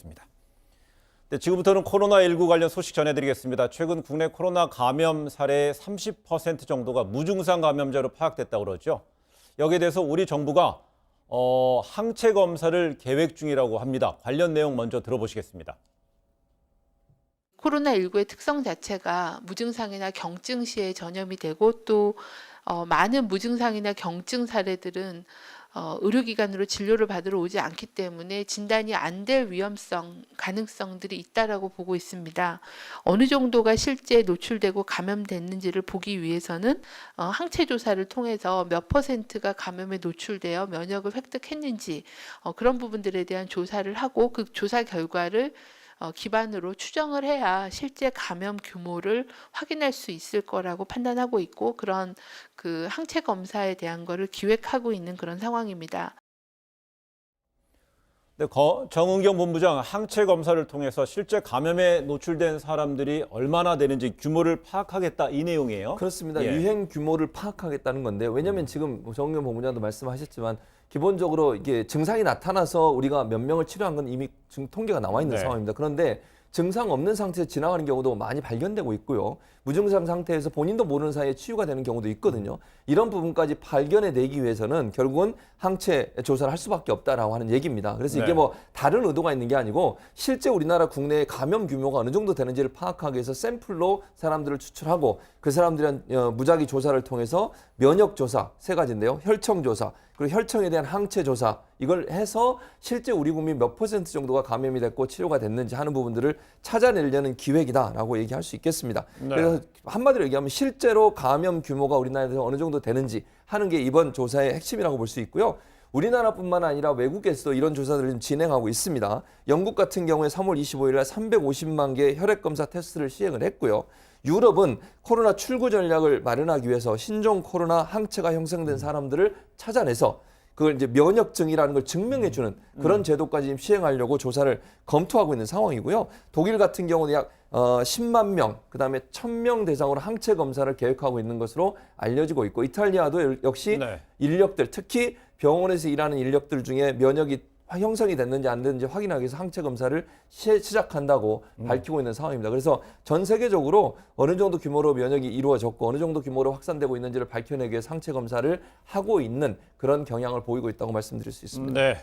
알아보겠습니다. 네, 지금부터는 코로나19 관련 소식 전해드리겠습니다. 최근 국내 코로나 감염 사례의 30% 정도가 무증상 감염자로 파악됐다고 그러죠. 여기에 대해서 우리 정부가 항체 검사를 계획 중이라고 합니다. 관련 내용 먼저 들어보시겠습니다. 코로나19의 특성 자체가 무증상이나 경증 시에 전염이 되고 또 많은 무증상이나 경증 사례들은 의료기관으로 진료를 받으러 오지 않기 때문에 진단이 안 될 위험성, 가능성들이 있다라고 보고 있습니다. 어느 정도가 실제 노출되고 감염됐는지를 보기 위해서는 항체 조사를 통해서 몇 %가 감염에 노출되어 면역을 획득했는지 그런 부분들에 대한 조사를 하고 그 조사 결과를 기반으로 추정을 해야 실제 감염 규모를 확인할 수 있을 거라고 판단하고 있고 그런 그 항체 검사에 대한 거를 기획하고 있는 그런 상황입니다. 네, 정은경 본부장, 항체 검사를 통해서 실제 감염에 노출된 사람들이 얼마나 되는지 규모를 파악하겠다 이 내용이에요? 그렇습니다. 예. 유행 규모를 파악하겠다는 건데 왜냐하면 지금 정은경 본부장도 말씀하셨지만 기본적으로 이게 증상이 나타나서 우리가 몇 명을 치료한 건 이미 통계가 나와 있는 네. 상황입니다. 그런데 증상 없는 상태에서 지나가는 경우도 많이 발견되고 있고요. 무증상 상태에서 본인도 모르는 사이에 치유가 되는 경우도 있거든요. 이런 부분까지 발견해내기 위해서는 결국은 항체 조사를 할 수밖에 없다라고 하는 얘기입니다. 그래서 이게 네. 뭐 다른 의도가 있는 게 아니고 실제 우리나라 국내의 감염 규모가 어느 정도 되는지를 파악하기 위해서 샘플로 사람들을 추출하고 그 사람들은 무작위 조사를 통해서 면역 조사 세 가지인데요. 혈청 조사 그리고 혈청에 대한 항체 조사 이걸 해서 실제 우리 국민 몇 % 정도가 감염이 됐고 치료가 됐는지 하는 부분들을 찾아내려는 기획이다라고 얘기할 수 있겠습니다. 네. 그래서 한마디로 얘기하면 실제로 감염 규모가 우리나라에서 어느 정도 되는지 하는 게 이번 조사의 핵심이라고 볼 수 있고요. 우리나라뿐만 아니라 외국에서도 이런 조사들을 진행하고 있습니다. 영국 같은 경우에 3월 25일 날 350만 개의 혈액검사 테스트를 시행을 했고요. 유럽은 코로나 출구 전략을 마련하기 위해서 신종 코로나 항체가 형성된 사람들을 찾아내서 그걸 이제 면역증이라는 걸 증명해주는 그런 제도까지 지금 시행하려고 조사를 검토하고 있는 상황이고요. 독일 같은 경우는 약 10만 명, 그다음에 1,000명 대상으로 항체 검사를 계획하고 있는 것으로 알려지고 있고 이탈리아도 역시 네. 인력들, 특히 병원에서 일하는 인력들 중에 면역이 형성이 됐는지 안 됐는지 확인하기 위해서 항체 검사를 시작한다고 밝히고 있는 상황입니다. 그래서 전 세계적으로 어느 정도 규모로 면역이 이루어졌고 어느 정도 규모로 확산되고 있는지를 밝혀내기 위해서 항체 검사를 하고 있는 그런 경향을 보이고 있다고 말씀드릴 수 있습니다. 네.